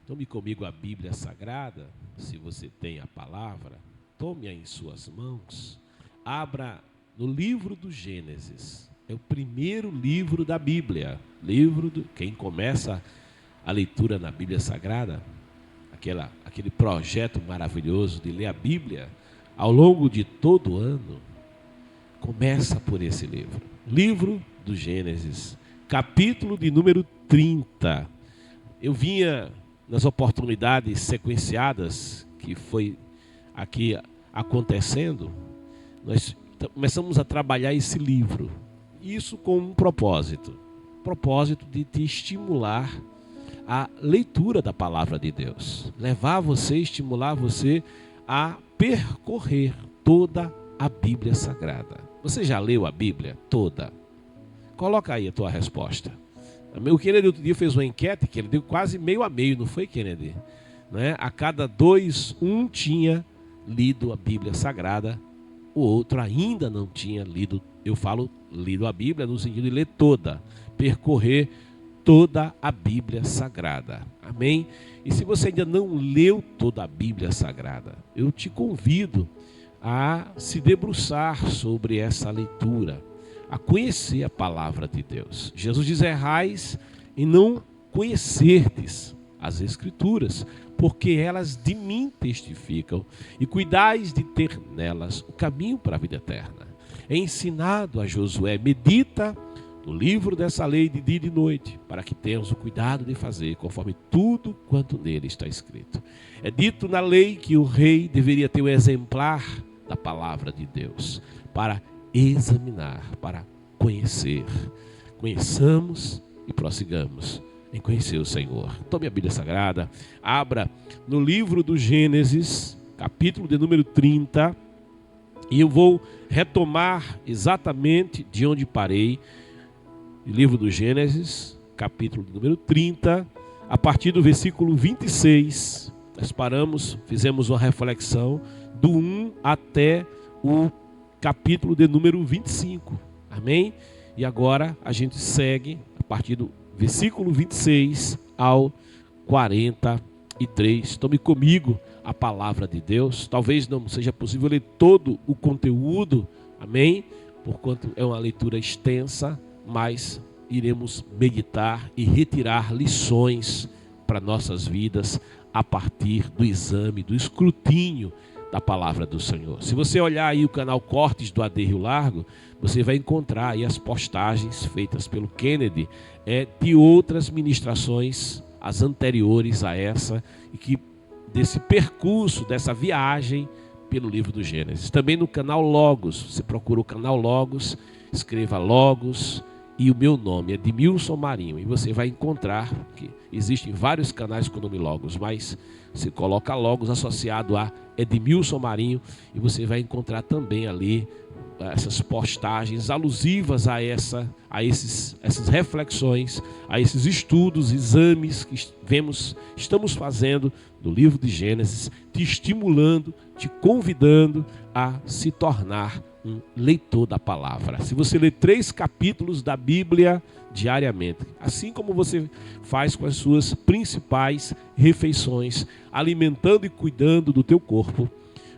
Tome comigo a Bíblia Sagrada, se você tem a palavra, tome-a em suas mãos, abra no livro do Gênesis, é o primeiro livro da Bíblia, quem começa a leitura na Bíblia Sagrada, aquele projeto maravilhoso de ler a Bíblia ao longo de todo o ano, começa por esse livro, livro do Gênesis, capítulo de número 30. Eu vinha nas oportunidades sequenciadas que foi aqui acontecendo, nós começamos a trabalhar esse livro, isso com um propósito de te estimular a leitura da palavra de Deus, estimular você a percorrer toda a Bíblia Sagrada. Você já leu a Bíblia toda? Coloca aí a tua resposta. O Kennedy outro dia fez uma enquete que ele deu quase meio a meio, não foi, Kennedy? Né? A cada dois, um tinha lido a Bíblia Sagrada, o outro ainda não tinha lido. Eu falo lido a Bíblia no sentido de ler toda, percorrer toda a Bíblia Sagrada. Amém? E se você ainda não leu toda a Bíblia Sagrada, eu te convido a se debruçar sobre essa leitura, a conhecer a palavra de Deus. Jesus diz: errais em não conhecerdes as Escrituras, porque elas de mim testificam, e cuidais de ter nelas o caminho para a vida eterna. É ensinado a Josué: medita no livro dessa lei de dia e de noite, para que tenhas o cuidado de fazer conforme tudo quanto nele está escrito. É dito na lei que o rei deveria ter um exemplar da palavra de Deus, para examinar, para conhecer. Conheçamos e prossigamos em conhecer o Senhor. Tome a Bíblia Sagrada, abra no livro do Gênesis, capítulo de número 30, e eu vou retomar exatamente de onde parei, o livro do Gênesis, capítulo de número 30, a partir do versículo 26, nós paramos, fizemos uma reflexão do 1 até o capítulo de número 25, amém? E agora a gente segue a partir do versículo 26 ao 43. Tome comigo a palavra de Deus. Talvez não seja possível ler todo o conteúdo, amém? Porquanto é uma leitura extensa, mas iremos meditar e retirar lições para nossas vidas a partir do exame, do escrutínio da palavra do Senhor. Se você olhar aí o canal Cortes do AD Rio Largo, você vai encontrar aí as postagens feitas pelo Kennedy de outras ministrações, as anteriores a essa, e que desse percurso, dessa viagem pelo livro do Gênesis. Também no canal Logos, você procura o canal Logos, escreva Logos e o meu nome é Edmilson Marinho, e você vai encontrar que existem vários canais com o nome Logos, mas você coloca Logos associado a Edmilson Marinho e você vai encontrar também ali essas postagens alusivas a essas reflexões, a esses estudos, exames que estamos fazendo no livro de Gênesis, te estimulando, te convidando a se tornar um leitor da palavra. Se você lê 3 capítulos da Bíblia diariamente, assim como você faz com as suas principais refeições, alimentando e cuidando do teu corpo,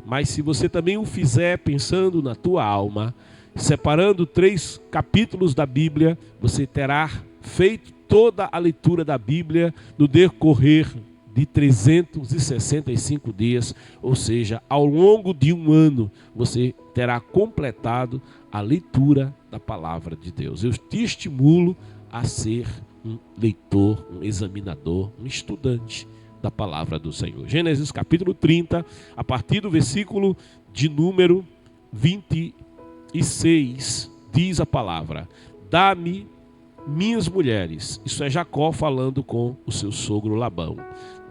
mas se você também o fizer pensando na tua alma, separando 3 capítulos da Bíblia, você terá feito toda a leitura da Bíblia no decorrer de 365 dias, ou seja, ao longo de um ano, você terá completado a leitura da palavra de Deus. Eu te estimulo a ser um leitor, um examinador, um estudante da palavra do Senhor. Gênesis capítulo 30, a partir do versículo de número 26, diz a palavra: dá-me minhas mulheres. Isso é Jacó falando com o seu sogro Labão.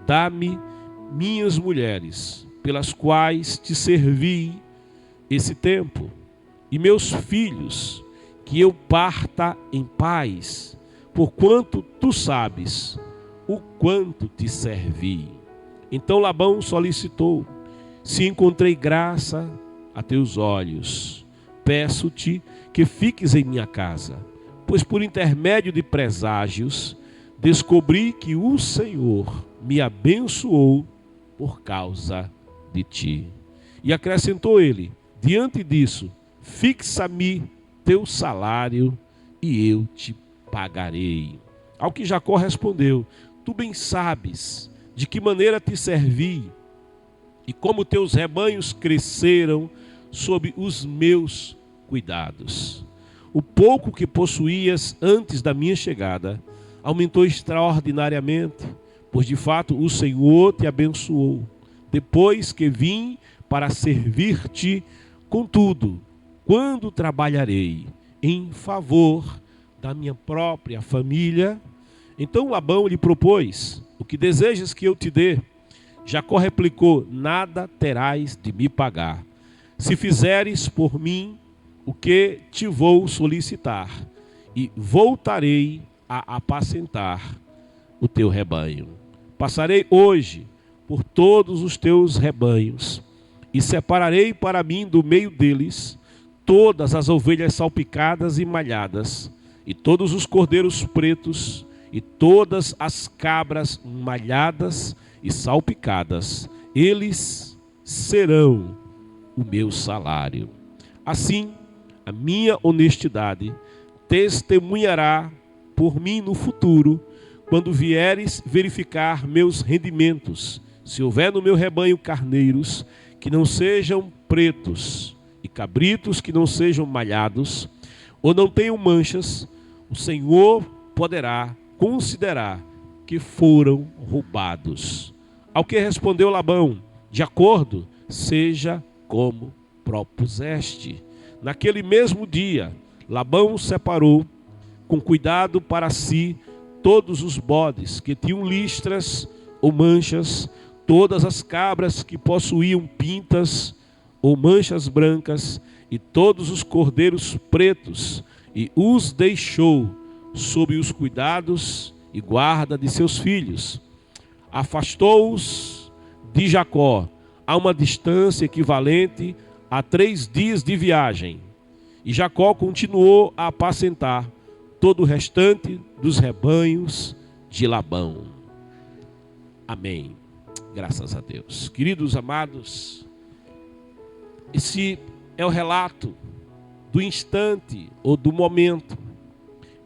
Dá-me minhas mulheres, pelas quais te servi esse tempo, e meus filhos, que eu parta em paz, porquanto tu sabes o quanto te servi. Então Labão solicitou: se encontrei graça a teus olhos, peço-te que fiques em minha casa, pois por intermédio de preságios descobri que o Senhor me abençoou por causa de ti. E acrescentou ele: diante disso, fixa-me teu salário e eu te pagarei. Ao que Jacó respondeu: tu bem sabes de que maneira te servi e como teus rebanhos cresceram sob os meus cuidados. O pouco que possuías antes da minha chegada aumentou extraordinariamente, pois de fato o Senhor te abençoou, depois que vim para servir-te. Contudo, quando trabalharei em favor da minha própria família? Então Labão lhe propôs: o que desejas que eu te dê? Jacó replicou: nada terás de me pagar, se fizeres por mim o que te vou solicitar, e voltarei a apacentar o teu rebanho. Passarei hoje por todos os teus rebanhos, e separarei para mim do meio deles todas as ovelhas salpicadas e malhadas, e todos os cordeiros pretos, e todas as cabras malhadas e salpicadas. Eles serão o meu salário. Assim, a minha honestidade testemunhará por mim no futuro, quando vieres verificar meus rendimentos. Se houver no meu rebanho carneiros que não sejam pretos e cabritos que não sejam malhados, ou não tenham manchas, o Senhor poderá considerar que foram roubados. Ao que respondeu Labão: de acordo, seja como propuseste. Naquele mesmo dia, Labão separou com cuidado para si todos os bodes que tinham listras ou manchas, todas as cabras que possuíam pintas ou manchas brancas, e todos os cordeiros pretos, e os deixou sob os cuidados e guarda de seus filhos. Afastou-os de Jacó a uma distância equivalente a 3 dias de viagem. E Jacó continuou a apacentar todo o restante dos rebanhos de Labão. Amém. Graças a Deus. Queridos amados, esse é o relato do instante ou do momento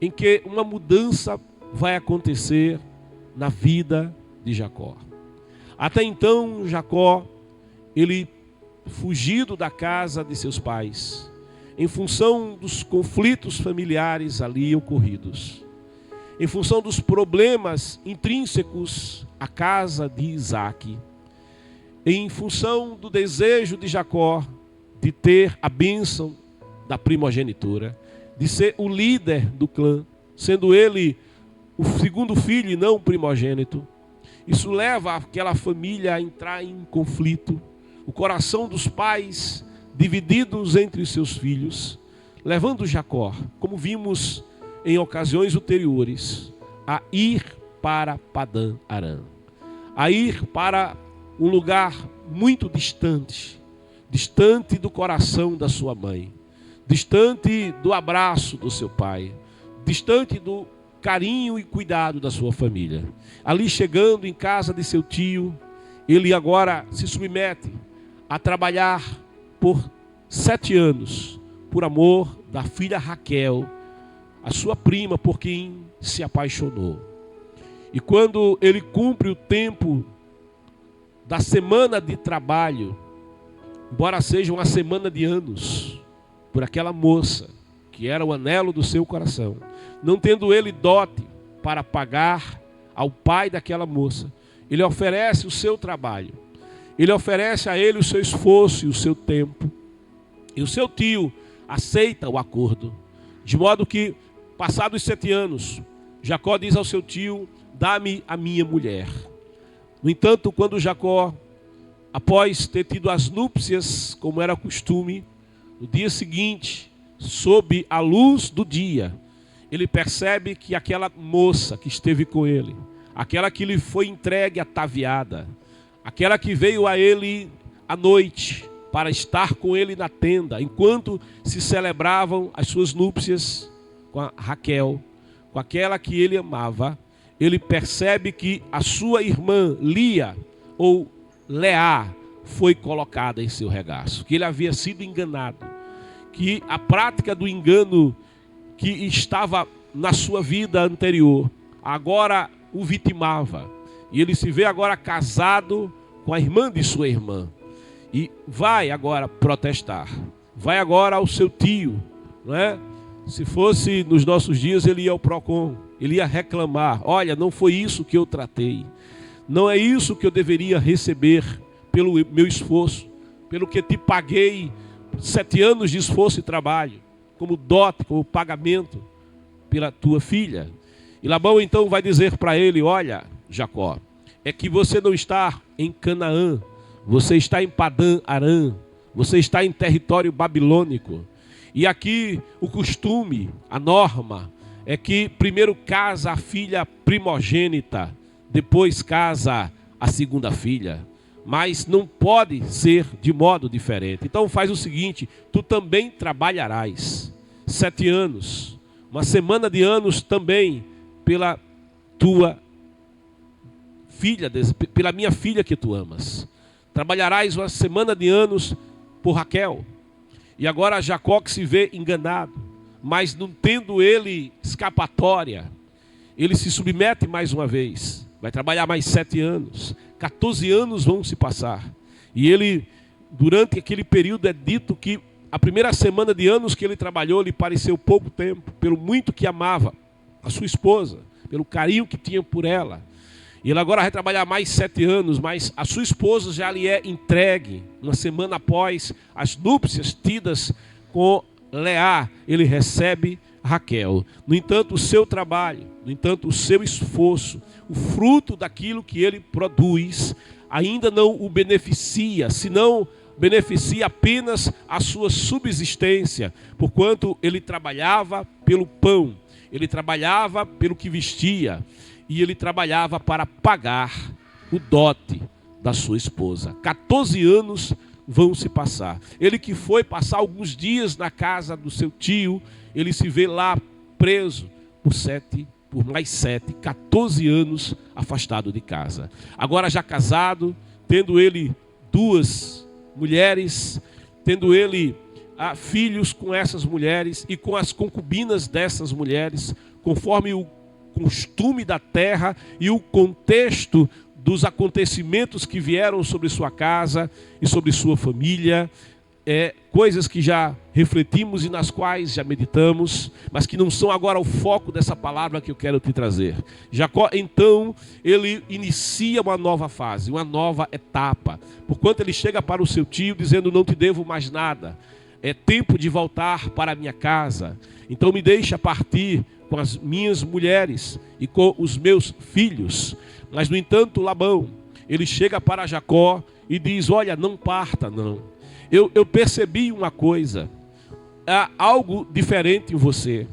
em que uma mudança vai acontecer na vida de Jacó. Até então, Jacó, ele fugido da casa de seus pais, em função dos conflitos familiares ali ocorridos, em função dos problemas intrínsecos à casa de Isaac, em função do desejo de Jacó de ter a bênção da primogenitura, de ser o líder do clã, sendo ele o segundo filho e não o primogênito. Isso leva aquela família a entrar em conflito, o coração dos pais divididos entre os seus filhos, levando Jacó, como vimos em ocasiões anteriores, a ir para Padã Arã, a ir para um lugar muito distante, distante do coração da sua mãe, distante do abraço do seu pai, distante do carinho e cuidado da sua família. Ali, chegando em casa de seu tio, ele agora se submete a trabalhar por 7 anos, por amor da filha Raquel, a sua prima, por quem se apaixonou. E quando ele cumpre o tempo da semana de trabalho, embora seja uma semana de anos, por aquela moça, que era o anelo do seu coração, não tendo ele dote para pagar ao pai daquela moça, ele oferece o seu trabalho, ele oferece a ele o seu esforço e o seu tempo, e o seu tio aceita o acordo, de modo que, passados 7 anos, Jacó diz ao seu tio: dá-me a minha mulher. No entanto, quando Jacó, após ter tido as núpcias, como era costume, no dia seguinte, sob a luz do dia, ele percebe que aquela moça que esteve com ele, aquela que lhe foi entregue ataviada, aquela que veio a ele à noite para estar com ele na tenda, enquanto se celebravam as suas núpcias com a Raquel, com aquela que ele amava, ele percebe que a sua irmã Lia, ou Leá, foi colocada em seu regaço, que ele havia sido enganado, que a prática do engano que estava na sua vida anterior, agora o vitimava. E ele se vê agora casado com a irmã de sua irmã. E vai agora protestar. Vai agora ao seu tio, não é? Se fosse nos nossos dias, ele ia ao Procon. Ele ia reclamar. Olha, não foi isso que eu tratei. Não é isso que eu deveria receber pelo meu esforço. Pelo que te paguei 7 anos de esforço e trabalho. Como dote, como pagamento pela tua filha. E Labão então vai dizer para ele: olha, Jacó, é que você não está em Canaã, você está em Padã Arã, você está em território babilônico. E aqui o costume, a norma, é que primeiro casa a filha primogênita, depois casa a segunda filha. Mas não pode ser de modo diferente. Então faz o seguinte: tu também trabalharás 7 anos, uma semana de anos também, pela tua filha, pela minha filha que tu amas. Trabalharás uma semana de anos por Raquel. E agora Jacó, que se vê enganado, mas não tendo ele escapatória, ele se submete mais uma vez. Vai trabalhar mais 7 anos. 14 anos vão se passar. E ele, durante aquele período, é dito que a primeira semana de anos que ele trabalhou, lhe pareceu pouco tempo, pelo muito que amava a sua esposa, pelo carinho que tinha por ela. E ele agora vai trabalhar mais 7 anos, mas a sua esposa já lhe é entregue. Uma semana após as núpcias tidas com Leá, ele recebe Raquel. No entanto, o seu trabalho, no entanto, o seu esforço, o fruto daquilo que ele produz, ainda não o beneficia, senão beneficia apenas a sua subsistência, porquanto ele trabalhava pelo pão, ele trabalhava pelo que vestia, e ele trabalhava para pagar o dote da sua esposa. 14 anos vão se passar. Ele que foi passar alguns dias na casa do seu tio, ele se vê lá preso por mais 7, 14 anos afastado de casa. Agora já casado, tendo ele 2 mulheres, tendo ele filhos com essas mulheres e com as concubinas dessas mulheres, conforme o costume da terra e o contexto dos acontecimentos que vieram sobre sua casa e sobre sua família, coisas que já refletimos e nas quais já meditamos, mas que não são agora o foco dessa palavra que eu quero te trazer. Jacó, então, ele inicia uma nova fase, uma nova etapa, porquanto ele chega para o seu tio dizendo: não te devo mais nada, é tempo de voltar para a minha casa, então me deixa partir com as minhas mulheres e com os meus filhos. Mas, no entanto, Labão, ele chega para Jacó e diz: olha, não parta não. Eu percebi uma coisa, há algo diferente em você.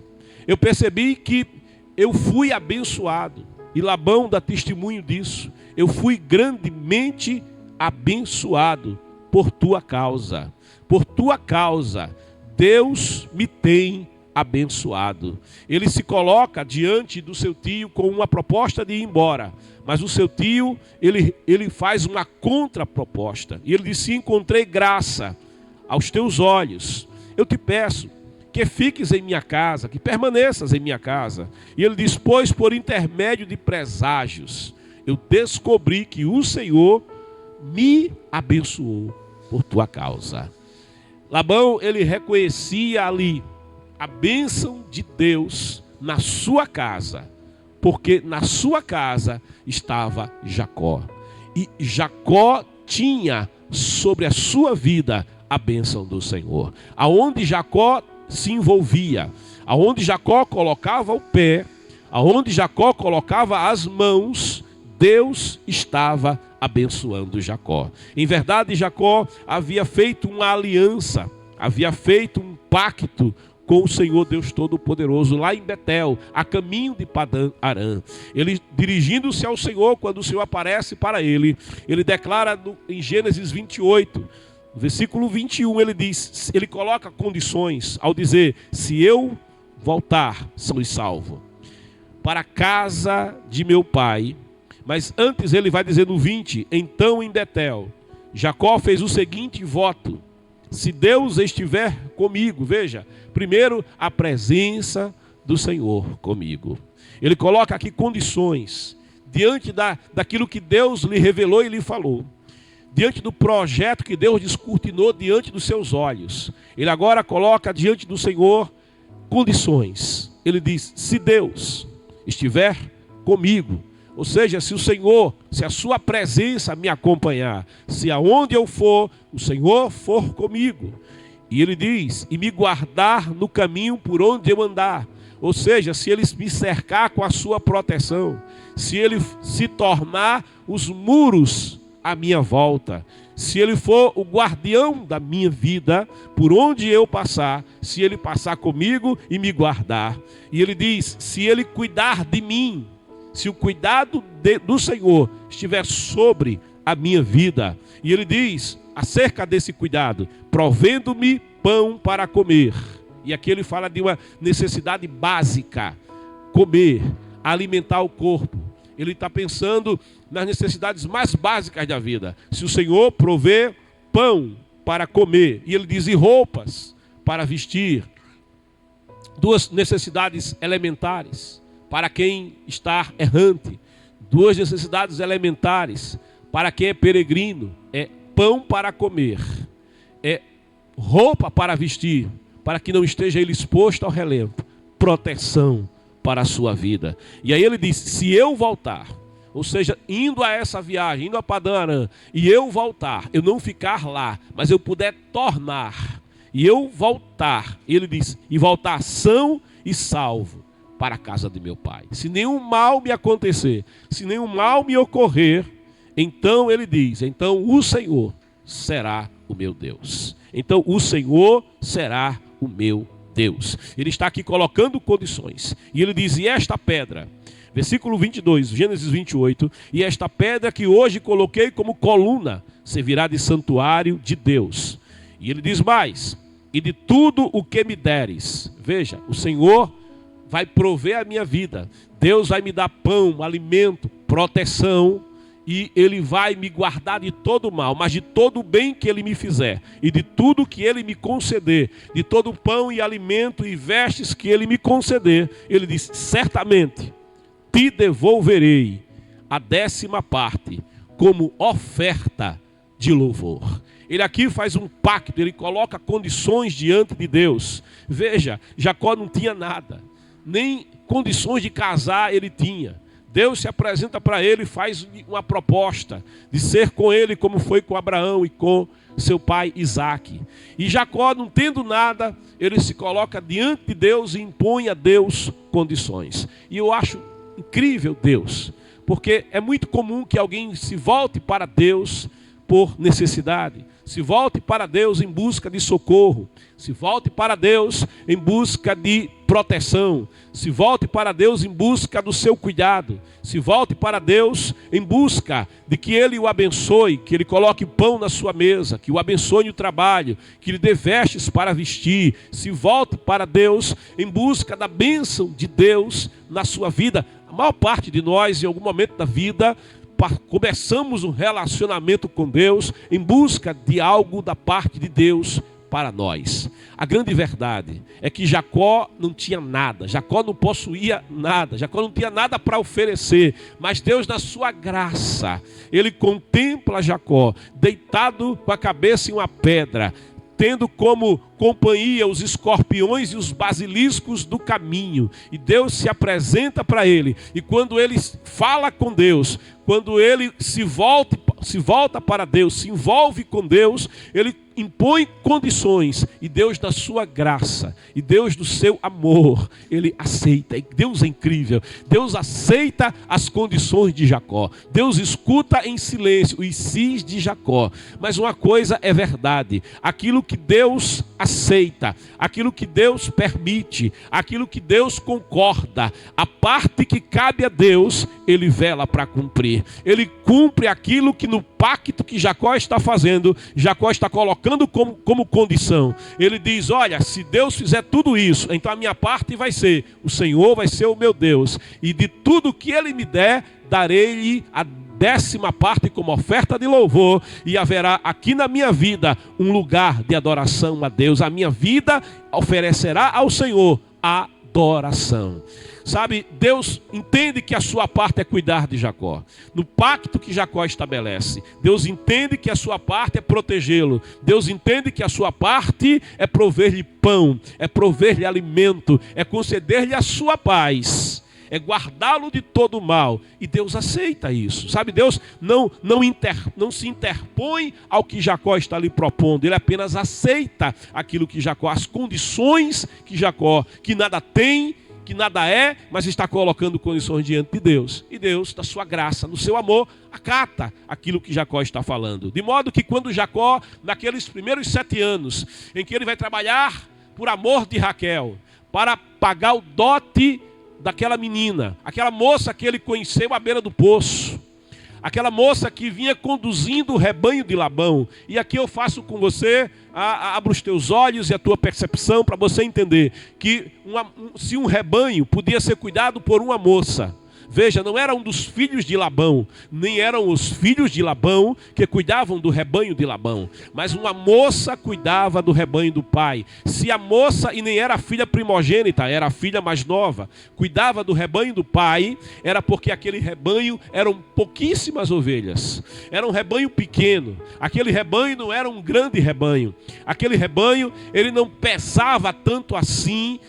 Eu percebi que eu fui abençoado. E Labão dá testemunho disso. Eu fui grandemente abençoado por tua causa. Por tua causa, Deus me tem abençoado. Ele se coloca diante do seu tio com uma proposta de ir embora. Mas o seu tio, ele faz uma contraproposta. E ele disse: encontrei graça aos teus olhos. Eu te peço que fiques em minha casa, que permaneças em minha casa. E ele diz: pois por intermédio de preságios, eu descobri que o Senhor me abençoou por tua causa. Labão, ele reconhecia ali a bênção de Deus na sua casa, porque na sua casa estava Jacó. E Jacó tinha sobre a sua vida a bênção do Senhor. Aonde Jacó se envolvia, aonde Jacó colocava o pé, aonde Jacó colocava as mãos, Deus estava abençoando Jacó. Em verdade, Jacó havia feito uma aliança, havia feito um pacto com o Senhor Deus Todo-Poderoso, lá em Betel, a caminho de Padã Arã. Ele, dirigindo-se ao Senhor, quando o Senhor aparece para ele, ele declara em Gênesis 28, no versículo 21, ele diz, ele coloca condições ao dizer: se eu voltar, sois salvo. para a casa de meu pai. Mas antes ele vai dizer no 20, então em Betel, Jacó fez o seguinte voto: se Deus estiver comigo, veja, primeiro a presença do Senhor comigo. Ele coloca aqui condições, diante daquilo que Deus lhe revelou e lhe falou, diante do projeto que Deus descortinou diante dos seus olhos. Ele agora coloca diante do Senhor condições. Ele diz, se Deus estiver comigo, ou seja, se o Senhor, se a sua presença me acompanhar, se aonde eu for, o Senhor for comigo. E ele diz, e me guardar no caminho por onde eu andar. Ou seja, se ele me cercar com a sua proteção, se ele se tornar os muros à minha volta, se ele for o guardião da minha vida, por onde eu passar, se ele passar comigo e me guardar. E ele diz, se ele cuidar de mim, se o cuidado do Senhor estiver sobre a minha vida. E ele diz, acerca desse cuidado, provendo-me pão para comer. E aqui ele fala de uma necessidade básica, comer, alimentar o corpo. Ele está pensando nas necessidades mais básicas da vida. Se o Senhor prover pão para comer, e ele diz, e roupas para vestir, duas necessidades elementares para quem está errante, duas necessidades elementares para quem é peregrino, é pão para comer, é roupa para vestir, para que não esteja ele exposto ao relento, proteção para a sua vida. E aí ele diz, se eu voltar, ou seja, indo a essa viagem, indo a Padã Arã, e eu voltar, eu não ficar lá, mas eu puder tornar, e eu voltar, ele diz, e voltar são e salvo para a casa de meu pai. Se nenhum mal me acontecer, se nenhum mal me ocorrer, então ele diz, então o Senhor será o meu Deus. Então o Senhor será o meu Deus. Ele está aqui colocando condições. E ele diz, e esta pedra, versículo 22, Gênesis 28, e esta pedra que hoje coloquei como coluna, servirá de santuário de Deus. E ele diz mais, e de tudo o que me deres. Veja, o Senhor vai prover a minha vida. Deus vai me dar pão, alimento, proteção, e Ele vai me guardar de todo o mal, mas de todo o bem que Ele me fizer, e de tudo que Ele me conceder, de todo o pão e alimento e vestes que Ele me conceder, Ele diz, certamente te devolverei a 10ª parte, como oferta de louvor. Ele aqui faz um pacto, ele coloca condições diante de Deus. Veja, Jacó não tinha nada, nem condições de casar ele tinha. Deus se apresenta para ele e faz uma proposta de ser com ele como foi com Abraão e com seu pai Isaque. E Jacó, não tendo nada, ele se coloca diante de Deus e impõe a Deus condições. E eu acho incrível Deus, porque é muito comum que alguém se volte para Deus por necessidade, se volte para Deus em busca de socorro, se volte para Deus em busca de proteção, se volte para Deus em busca do seu cuidado, se volte para Deus em busca de que Ele o abençoe, que Ele coloque pão na sua mesa, que o abençoe no trabalho, que Ele dê vestes para vestir, se volte para Deus em busca da bênção de Deus na sua vida. A maior parte de nós, em algum momento da vida, começamos um relacionamento com Deus em busca de algo da parte de Deus para nós. A grande verdade é que Jacó não tinha nada, Jacó não possuía nada, Jacó não tinha nada para oferecer, mas Deus, na sua graça, Ele contempla Jacó deitado com a cabeça em uma pedra, tendo como companhia os escorpiões e os basiliscos do caminho. E Deus se apresenta para ele. E quando ele fala com Deus, quando ele se volta para Deus, se envolve com Deus, ele impõe condições. E Deus, na sua graça, e Deus do seu amor, Ele aceita. E Deus é incrível. Deus aceita as condições de Jacó. Deus escuta em silêncio os sis de Jacó. Mas uma coisa é verdade: aquilo que Deus aceita, aquilo que Deus permite, aquilo que Deus concorda, a parte que cabe a Deus, Ele vela para cumprir. Ele cumpre aquilo que no pacto que Jacó está fazendo, Jacó está colocando como condição. Ele diz: olha, se Deus fizer tudo isso, então a minha parte vai ser, o Senhor vai ser o meu Deus, e de tudo que Ele me der, darei-lhe a 10ª parte como oferta de louvor, e haverá aqui na minha vida um lugar de adoração a Deus. A minha vida oferecerá ao Senhor adoração. Sabe, Deus entende que a sua parte é cuidar de Jacó. No pacto que Jacó estabelece, Deus entende que a sua parte é protegê-lo. Deus entende que a sua parte é prover-lhe pão, é prover-lhe alimento, é conceder-lhe a sua paz, é guardá-lo de todo o mal. E Deus aceita isso. Sabe, Deus não se interpõe ao que Jacó está lhe propondo. Ele apenas aceita aquilo que Jacó, as condições que Jacó, que nada tem, que nada é, mas está colocando condições diante de Deus. E Deus, da sua graça, no seu amor, acata aquilo que Jacó está falando. De modo que quando Jacó, naqueles primeiros 7 anos, em que ele vai trabalhar por amor de Raquel, para pagar o dote daquela menina, aquela moça que ele conheceu à beira do poço, aquela moça que vinha conduzindo o rebanho de Labão. E aqui eu faço com você, abro os teus olhos e a tua percepção para você entender que se um rebanho podia ser cuidado por uma moça, veja, não era um dos filhos de Labão, nem eram os filhos de Labão que cuidavam do rebanho de Labão, mas uma moça cuidava do rebanho do pai. Se a moça, e nem era a filha primogênita, era a filha mais nova, cuidava do rebanho do pai, era porque aquele rebanho eram pouquíssimas ovelhas, era um rebanho pequeno. Aquele rebanho não era um grande rebanho, aquele rebanho ele não pesava tanto assim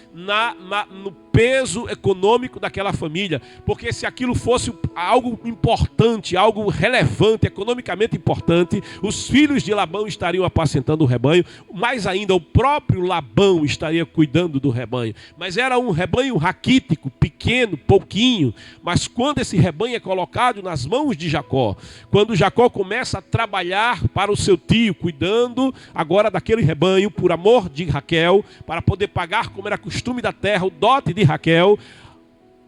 no peso econômico daquela família, porque se aquilo fosse algo importante, algo relevante, economicamente importante, os filhos de Labão estariam apacentando o rebanho, mais ainda o próprio Labão estaria cuidando do rebanho. Mas era um rebanho raquítico, pequeno, pouquinho. Mas quando esse rebanho é colocado nas mãos de Jacó, quando Jacó começa a trabalhar para o seu tio, cuidando agora daquele rebanho, por amor de Raquel, para poder pagar, como era costume da terra, o dote de Raquel,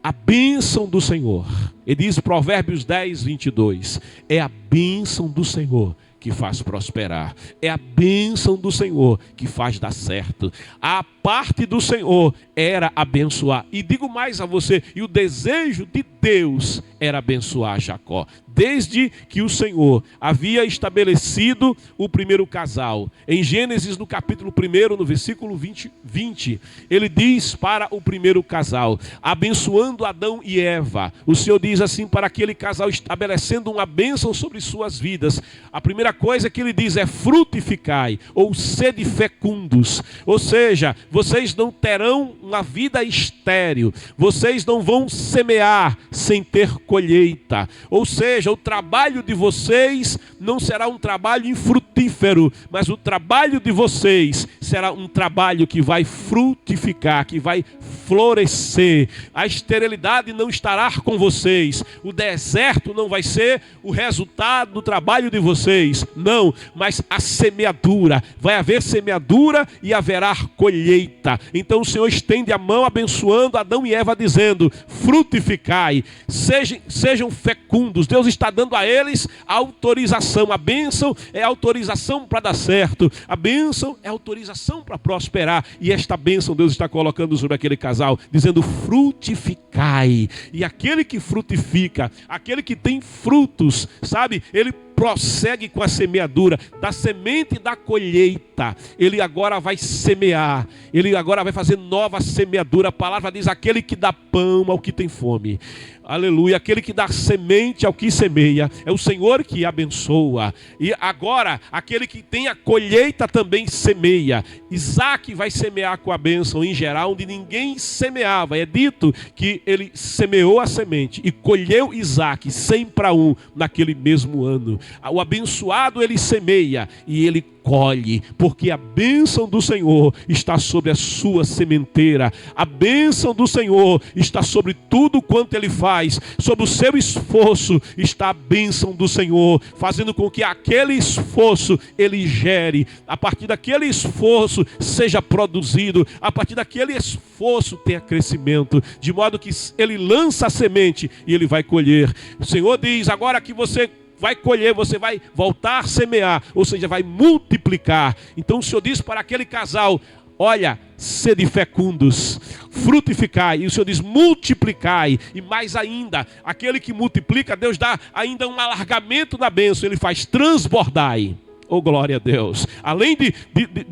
a bênção do Senhor. Ele diz, Provérbios 10, 22, é a bênção do Senhor que faz prosperar, é a bênção do Senhor que faz dar certo. A parte do Senhor era abençoar. E digo mais a você, e o desejo de Deus era abençoar Jacó. Desde que o Senhor havia estabelecido o primeiro casal. Em Gênesis, no capítulo 1, no versículo 20, ele diz para o primeiro casal, abençoando Adão e Eva. O Senhor diz assim para aquele casal, estabelecendo uma bênção sobre suas vidas. A primeira coisa que ele diz é frutificai, ou sede fecundos. Ou seja, vocês não terão uma vida estéril. Vocês não vão semear sem ter colheita. Ou seja, o trabalho de vocês não será um trabalho infrutífero, mas o trabalho de vocês será um trabalho que vai frutificar, que vai florescer. A esterilidade não estará com vocês. O deserto não vai ser o resultado do trabalho de vocês. Não, mas a semeadura. Vai haver semeadura e haverá colheita. Então o Senhor estende a mão abençoando Adão e Eva, dizendo, frutificai, sejam fecundos. Deus está dando a eles a autorização. A bênção é a autorização para dar certo. A bênção é a autorização para prosperar. E esta bênção Deus está colocando sobre aquele casal, dizendo, frutificai. E aquele que frutifica, aquele que tem frutos, sabe, ele prossegue com a semeadura, da semente e da colheita. Ele agora vai semear, ele agora vai fazer nova semeadura. A palavra diz, aquele que dá pão ao que tem fome. Aleluia, aquele que dá semente ao que semeia, é o Senhor que abençoa. E agora, aquele que tem a colheita também semeia. Isaac vai semear com a bênção em geral, onde ninguém semeava. É dito que ele semeou a semente e colheu Isaac 100-1 naquele mesmo ano. O abençoado ele semeia e ele colhe, porque a bênção do Senhor está sobre a sua sementeira. A bênção do Senhor está sobre tudo quanto ele faz. Sobre o seu esforço está a bênção do Senhor, fazendo com que aquele esforço ele gere. A partir daquele esforço seja produzido. A partir daquele esforço tenha crescimento. De modo que ele lança a semente e ele vai colher. O Senhor diz, agora que você vai colher, você vai voltar a semear, ou seja, vai multiplicar. Então o Senhor diz para aquele casal: olha, sede fecundos, frutificai. E o Senhor diz: multiplicai. E mais ainda, aquele que multiplica, Deus dá ainda um alargamento da bênção. Ele faz transbordai. Oh, glória a Deus. Além de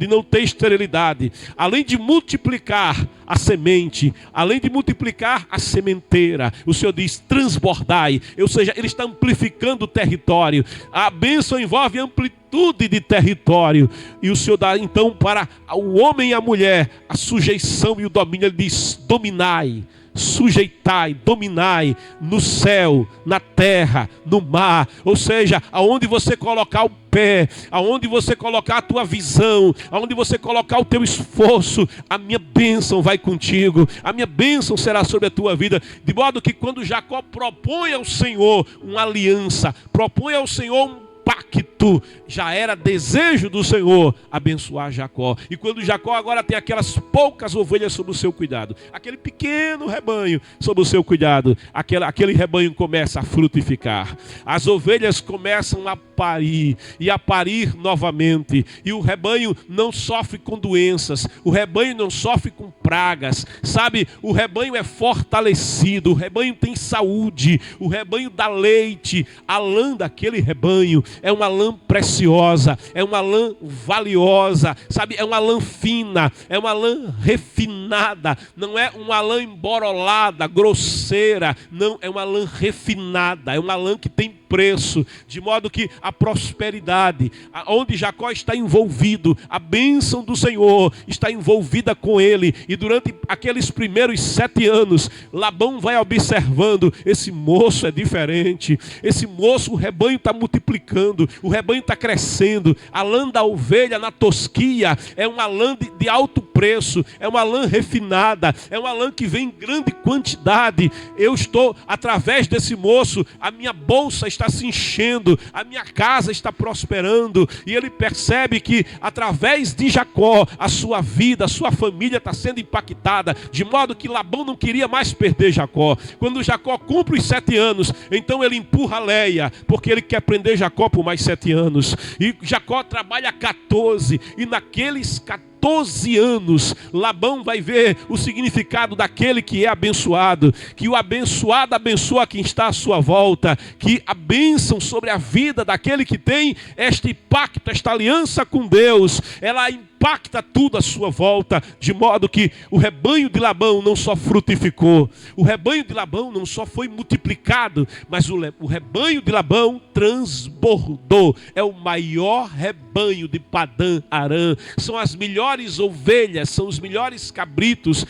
não ter esterilidade, além de multiplicar a semente, além de multiplicar a sementeira, o Senhor diz: transbordai. Ou seja, Ele está amplificando o território. A bênção envolve amplitude de território. E o Senhor dá então para o homem e a mulher a sujeição e o domínio. Ele diz: dominai, sujeitai, dominai no céu, na terra, no mar. Ou seja, aonde você colocar o pé, aonde você colocar a tua visão, aonde você colocar o teu esforço, a minha bênção vai contigo, a minha bênção será sobre a tua vida. De modo que quando Jacó propõe ao Senhor uma aliança, propõe ao Senhor um pacto, já era desejo do Senhor abençoar Jacó. E quando Jacó agora tem aquelas poucas ovelhas sob o seu cuidado, aquele pequeno rebanho sob o seu cuidado, aquele rebanho começa a frutificar. As ovelhas começam a parir e a parir novamente. E o rebanho não sofre com doenças, o rebanho não sofre com pragas, sabe? O rebanho é fortalecido, o rebanho tem saúde, o rebanho dá leite. A lã daquele rebanho é uma lã preciosa, é uma lã valiosa, sabe? É uma lã fina, é uma lã refinada, não é uma lã emborolada, grosseira, não, é uma lã refinada, é uma lã que tem preço, de modo que a prosperidade, onde Jacó está envolvido, a bênção do Senhor está envolvida com ele. E durante aqueles primeiros 7 anos, Labão vai observando: esse moço é diferente, esse moço, o rebanho está multiplicando, o rebanho está crescendo. A lã da ovelha na tosquia é uma lã de alto preço, é uma lã refinada, é uma lã que vem em grande quantidade. Eu estou, através desse moço, a minha bolsa está se enchendo, a minha casa está prosperando. E ele percebe que através de Jacó, a sua vida, a sua família está sendo impactada, de modo que Labão não queria mais perder Jacó. Quando Jacó cumpre os 7 anos, então ele empurra Leia, porque ele quer prender Jacó por mais 7 anos. E Jacó trabalha 14, e naqueles 14 anos, Labão vai ver o significado daquele que é abençoado, que o abençoado abençoa quem está à sua volta, que a bênção sobre a vida daquele que tem este pacto, esta aliança com Deus, ela impacta tudo à sua volta, de modo que o rebanho de Labão não só frutificou, o rebanho de Labão não só foi multiplicado, mas o rebanho de Labão transbordou. É o maior rebanho de Padã Arã, são as melhores ovelhas, são os melhores cabritos,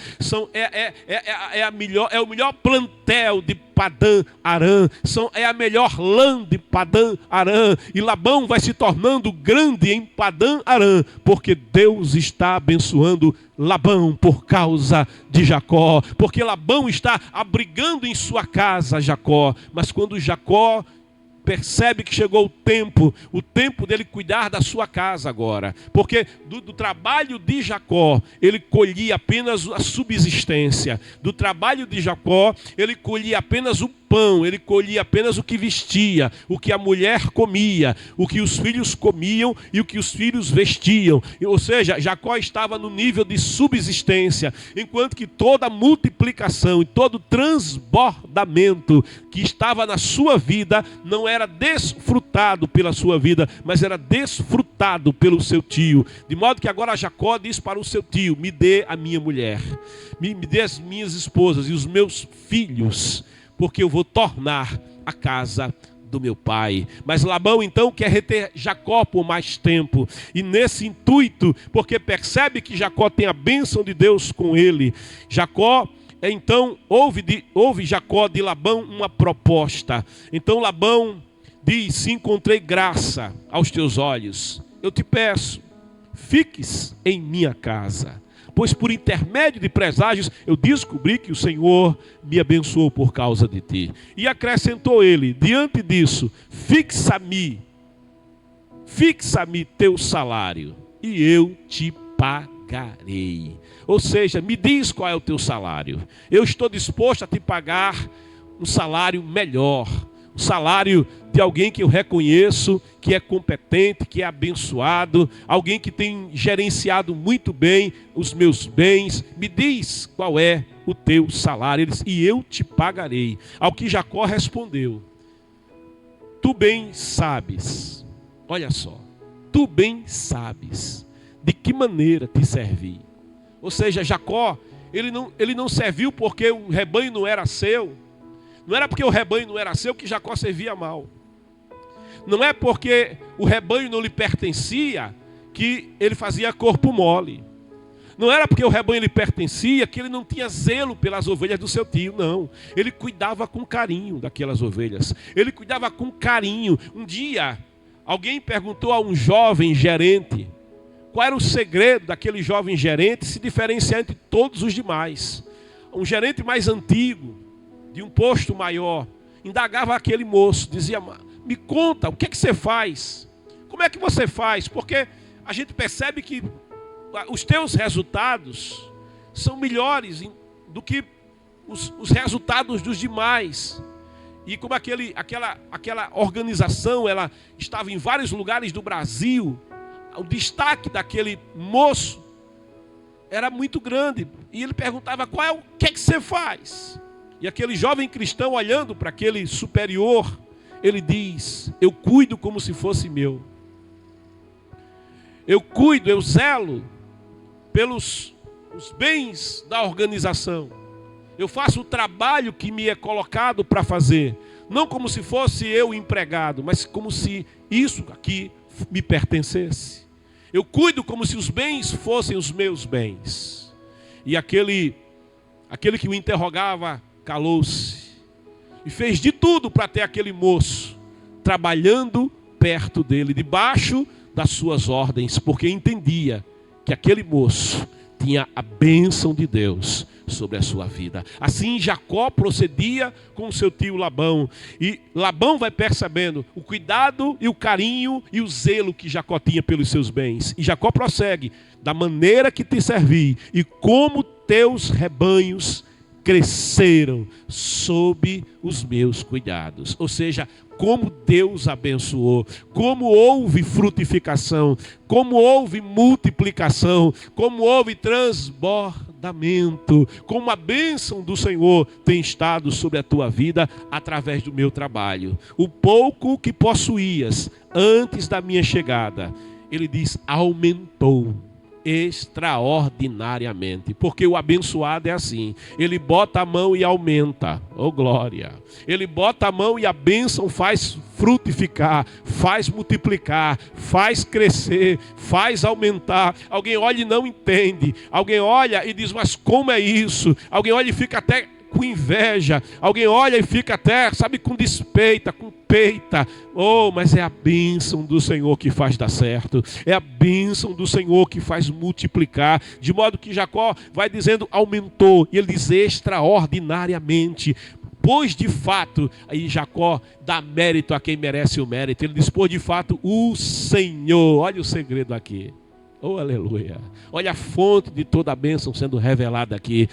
é o melhor plantel de Padã Arã, é a melhor lã de Padã Arã. E Labão vai se tornando grande em Padã Arã, porque Deus está abençoando Labão por causa de Jacó, porque Labão está abrigando em sua casa Jacó. Mas quando Jacó percebe que chegou o tempo dele cuidar da sua casa agora, porque do trabalho de Jacó ele colhia apenas a subsistência, do trabalho de Jacó ele colhia apenas o pão, ele colhia apenas o que vestia, o que a mulher comia, o que os filhos comiam e o que os filhos vestiam. Ou seja, Jacó estava no nível de subsistência, enquanto que toda a multiplicação e todo o transbordamento que estava na sua vida não era desfrutado pela sua vida, mas era desfrutado pelo seu tio. De modo que agora Jacó diz para o seu tio: me dê a minha mulher, me dê as minhas esposas e os meus filhos, porque eu vou tornar a casa do meu pai. Mas Labão então quer reter Jacó por mais tempo, e nesse intuito, porque percebe que Jacó tem a bênção de Deus com ele, então ouve Jacó de Labão uma proposta. Então Labão diz: se encontrei graça aos teus olhos, eu te peço, fiques em minha casa, pois por intermédio de preságios eu descobri que o Senhor me abençoou por causa de ti. E acrescentou ele: diante disso, fixa-me teu salário, e eu te pagarei. Ou seja, me diz qual é o teu salário. Eu estou disposto a te pagar um salário melhor, O salário de alguém que eu reconheço, que é competente, que é abençoado, alguém que tem gerenciado muito bem os meus bens. Me diz qual é o teu salário. Ele disse, e eu te pagarei. Ao que Jacó respondeu, tu bem sabes, olha só, tu bem sabes de que maneira te servi. Ou seja, Jacó, ele não serviu porque o rebanho não era seu. Não era porque o rebanho não era seu que Jacó servia mal. Não é porque o rebanho não lhe pertencia que ele fazia corpo mole. Não era porque o rebanho lhe pertencia que ele não tinha zelo pelas ovelhas do seu tio, não. Ele cuidava com carinho daquelas ovelhas. Ele cuidava com carinho. Um dia, alguém perguntou a um jovem gerente qual era o segredo daquele jovem gerente se diferenciar entre todos os demais. Um gerente mais antigo, de um posto maior, indagava aquele moço, dizia, me conta, o que é que você faz? Como é que você faz? Porque a gente percebe que os teus resultados são melhores do que os resultados dos demais. E como aquela organização, ela estava em vários lugares do Brasil, o destaque daquele moço era muito grande. E ele perguntava, o que é que você faz? E aquele jovem cristão, olhando para aquele superior, ele diz, eu cuido como se fosse meu. Eu cuido, eu zelo pelos os bens da organização. Eu faço o trabalho que me é colocado para fazer. Não como se fosse eu empregado, mas como se isso aqui me pertencesse. Eu cuido como se os bens fossem os meus bens. E aquele que o interrogava calou-se e fez de tudo para ter aquele moço trabalhando perto dele, debaixo das suas ordens, porque entendia que aquele moço tinha a bênção de Deus sobre a sua vida. Assim Jacó procedia com o seu tio Labão, e Labão vai percebendo o cuidado e o carinho e o zelo que Jacó tinha pelos seus bens. E Jacó prossegue, da maneira que te servi e como teus rebanhos cresceram sob os meus cuidados. Ou seja, como Deus abençoou, como houve frutificação, como houve multiplicação, como houve transbordamento, como a bênção do Senhor tem estado sobre a tua vida através do meu trabalho. O pouco que possuías antes da minha chegada, ele diz, aumentou extraordinariamente, porque o abençoado é assim, ele bota a mão e aumenta, oh glória, ele bota a mão e a bênção faz frutificar, faz multiplicar, faz crescer, faz aumentar. Alguém olha e não entende, alguém olha e diz, mas como é isso? Alguém olha e fica até com inveja, alguém olha e fica até, com despeita, com peita. Oh, mas é a bênção do Senhor que faz dar certo, é a bênção do Senhor que faz multiplicar, de modo que Jacó vai dizendo, aumentou, e ele diz extraordinariamente, pois de fato, aí Jacó dá mérito a quem merece o mérito, ele diz, pois de fato o Senhor, olha o segredo aqui, oh aleluia, olha a fonte de toda a bênção sendo revelada aqui,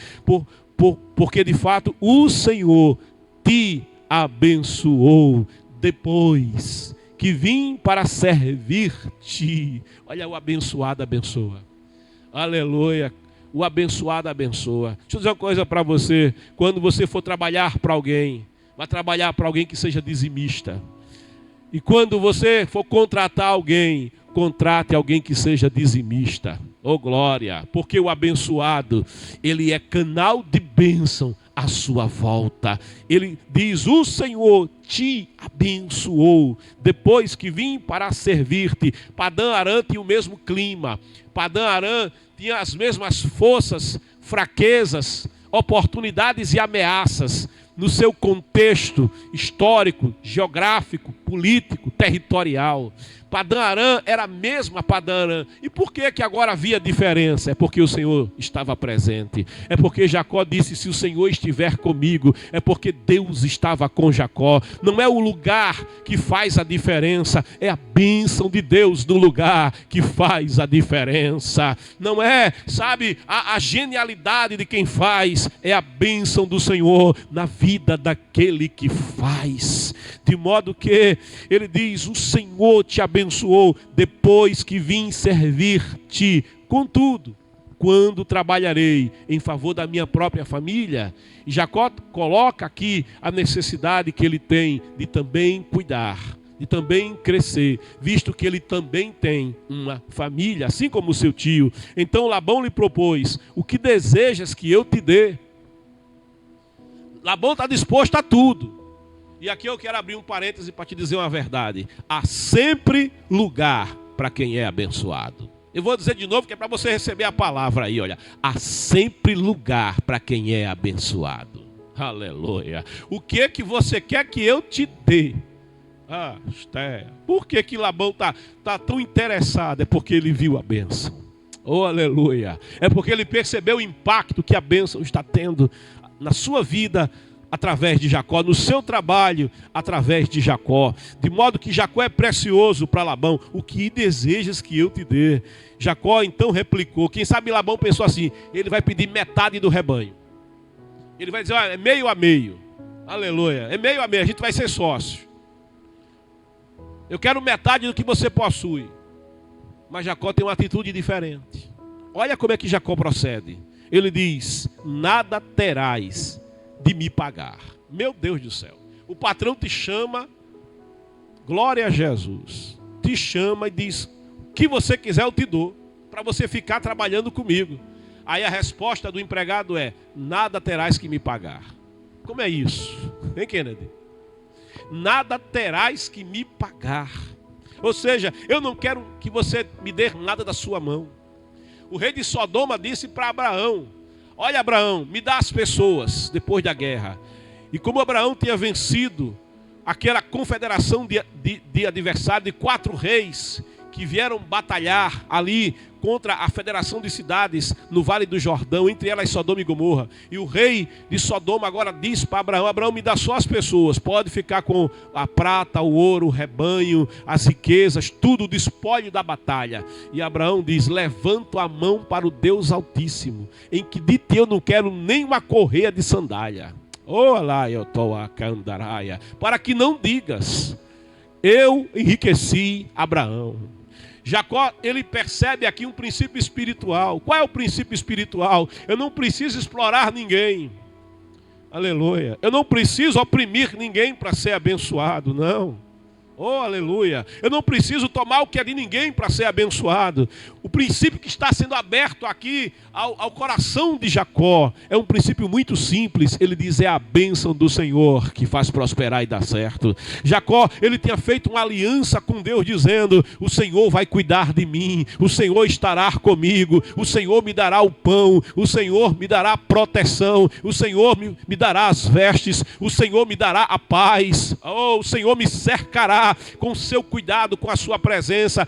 porque de fato o Senhor te abençoou depois que vim para servir-te. Olha, o abençoado abençoa. Aleluia. O abençoado abençoa. Deixa eu dizer uma coisa para você. Quando você for trabalhar para alguém, vai trabalhar para alguém que seja dizimista. E quando você for contratar alguém, contrate alguém que seja dizimista. Oh glória, porque o abençoado, ele é canal de bênção à sua volta. Ele diz, o Senhor te abençoou, depois que vim para servir-te. Padã Arã tinha o mesmo clima, Padã Arã tinha as mesmas forças, fraquezas, oportunidades e ameaças, no seu contexto histórico, geográfico, político, territorial. Padã-Arã era a mesma Padã-Arã. E por que agora havia diferença? É porque o Senhor estava presente. É porque Jacó disse, se o Senhor estiver comigo, é porque Deus estava com Jacó. Não é o lugar que faz a diferença, é a bênção de Deus no lugar que faz a diferença. Não é, sabe, a genialidade de quem faz, é a bênção do Senhor na vida daquele que faz. De modo que ele diz, o Senhor te abençoou depois que vim servir-te. Contudo, quando trabalharei em favor da minha própria família? E Jacó coloca aqui a necessidade que ele tem de também cuidar, de também crescer, visto que ele também tem uma família, assim como o seu tio. Então Labão lhe propôs, o que desejas que eu te dê? Labão está disposto a tudo. E aqui eu quero abrir um parêntese para te dizer uma verdade. Há sempre lugar para quem é abençoado. Eu vou dizer de novo que é para você receber a palavra aí, olha. Há sempre lugar para quem é abençoado. Aleluia. O que você quer que eu te dê? Ah, Esther, por que Labão tá tão interessado? É porque ele viu a bênção. Oh, aleluia. É porque ele percebeu o impacto que a bênção está tendo na sua vida, através de Jacó, no seu trabalho, através de Jacó. De modo que Jacó é precioso para Labão. O que desejas que eu te dê? Jacó então replicou. Quem sabe Labão pensou assim, ele vai pedir metade do rebanho. Ele vai dizer, olha, é meio a meio. Aleluia. É meio a meio, a gente vai ser sócio. Eu quero metade do que você possui. Mas Jacó tem uma atitude diferente. Olha como é que Jacó procede. Ele diz, nada terás de me pagar. Meu Deus do céu. O patrão te chama, glória a Jesus, te chama e diz, o que você quiser eu te dou, para você ficar trabalhando comigo. Aí a resposta do empregado é, nada terás que me pagar. Como é isso? Hein, Kennedy? Nada terás que me pagar. Ou seja, eu não quero que você me dê nada da sua mão. O rei de Sodoma disse para Abraão, olha Abraão, me dá as pessoas depois da guerra. E como Abraão tinha vencido aquela confederação de adversários, de 4 reis que vieram batalhar ali contra a federação de cidades no Vale do Jordão, entre elas Sodoma e Gomorra. E o rei de Sodoma agora disse para Abraão, Abraão, me dá só as pessoas, pode ficar com a prata, o ouro, o rebanho, as riquezas, tudo o espólio da batalha. E Abraão diz, levanto a mão para o Deus Altíssimo, em que de ti eu não quero nem uma correia de sandália. Olá, eu estou a candaraia, para que não digas, eu enriqueci Abraão. Jacó, ele percebe aqui um princípio espiritual. Qual é o princípio espiritual? Eu não preciso explorar ninguém. Aleluia. Eu não preciso oprimir ninguém para ser abençoado, não. Oh, aleluia. Eu não preciso tomar o que é de ninguém para ser abençoado. O princípio que está sendo aberto aqui ao coração de Jacó é um princípio muito simples. Ele diz, é a bênção do Senhor que faz prosperar e dar certo. Jacó, ele tinha feito uma aliança com Deus dizendo, o Senhor vai cuidar de mim, o Senhor estará comigo, o Senhor me dará o pão, o Senhor me dará a proteção, o Senhor me dará as vestes, o Senhor me dará a paz, oh, o Senhor me cercará com o seu cuidado, com a sua presença.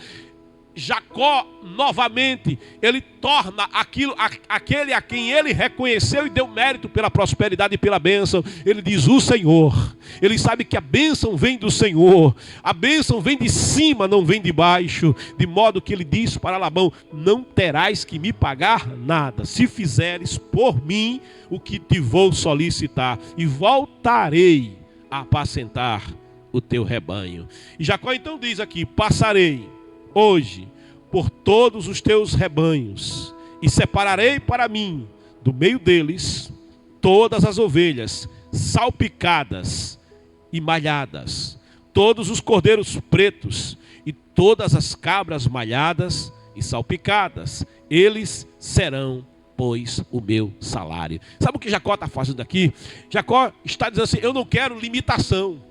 Jacó, novamente, ele torna aquele a quem ele reconheceu e deu mérito pela prosperidade e pela bênção. Ele diz, o Senhor. Ele sabe que a bênção vem do Senhor. A bênção vem de cima, não vem de baixo. De modo que ele diz para Labão, não terás que me pagar nada, se fizeres por mim o que te vou solicitar, e voltarei a apacentar o teu rebanho. E Jacó então diz aqui, passarei hoje por todos os teus rebanhos, e separarei para mim, do meio deles, todas as ovelhas salpicadas e malhadas, todos os cordeiros pretos, e todas as cabras malhadas e salpicadas. Eles serão, pois, o meu salário. Sabe o que Jacó está fazendo aqui? Jacó está dizendo assim, eu não quero limitação.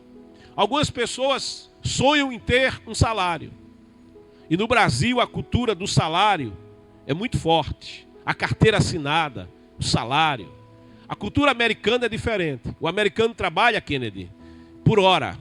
Algumas pessoas sonham em ter um salário. E no Brasil a cultura do salário é muito forte. A carteira assinada, o salário. A cultura americana é diferente. O americano trabalha, Kennedy, por hora.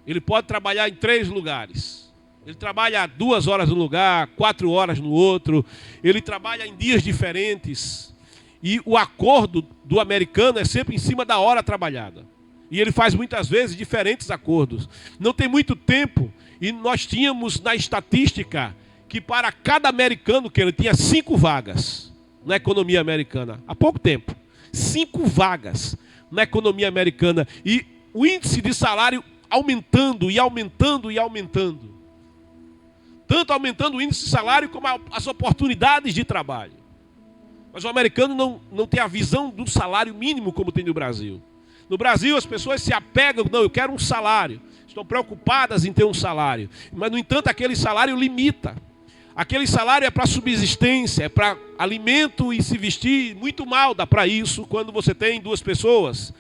Ele pode trabalhar em 3 lugares. Ele trabalha 2 horas num lugar, 4 horas no outro. Ele trabalha em dias diferentes. E o acordo do americano é sempre em cima da hora trabalhada. E ele faz muitas vezes diferentes acordos. Não tem muito tempo. E nós tínhamos na estatística que para cada americano que ele tinha 5 vagas na economia americana. Há pouco tempo. 5 vagas na economia americana. E o índice de salário aumentando e aumentando e aumentando. Tanto aumentando o índice de salário como as oportunidades de trabalho. Mas o americano não tem a visão do salário mínimo como tem no Brasil. No Brasil as pessoas se apegam, não, eu quero um salário. Estão preocupadas em ter um salário. Mas, no entanto, aquele salário limita. Aquele salário é para subsistência, é para alimento e se vestir. Muito mal dá para isso quando você tem 2 pessoas.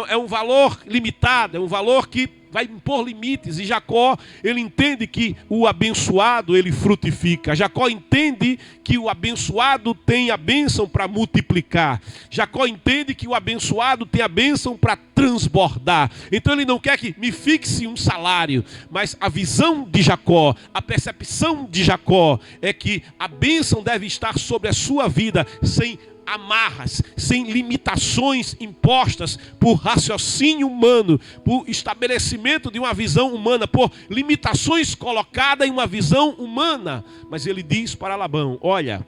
É um valor limitado, é um valor que vai impor limites. E Jacó, ele entende que o abençoado, ele frutifica. Jacó entende que o abençoado tem a bênção para multiplicar. Jacó entende que o abençoado tem a bênção para transbordar. Então ele não quer que me fixe um salário, mas a visão de Jacó, a percepção de Jacó é que a bênção deve estar sobre a sua vida, sem amarras, sem limitações impostas por raciocínio humano, por estabelecimento de uma visão humana, por limitações colocadas em uma visão humana. Mas ele diz para Labão, olha,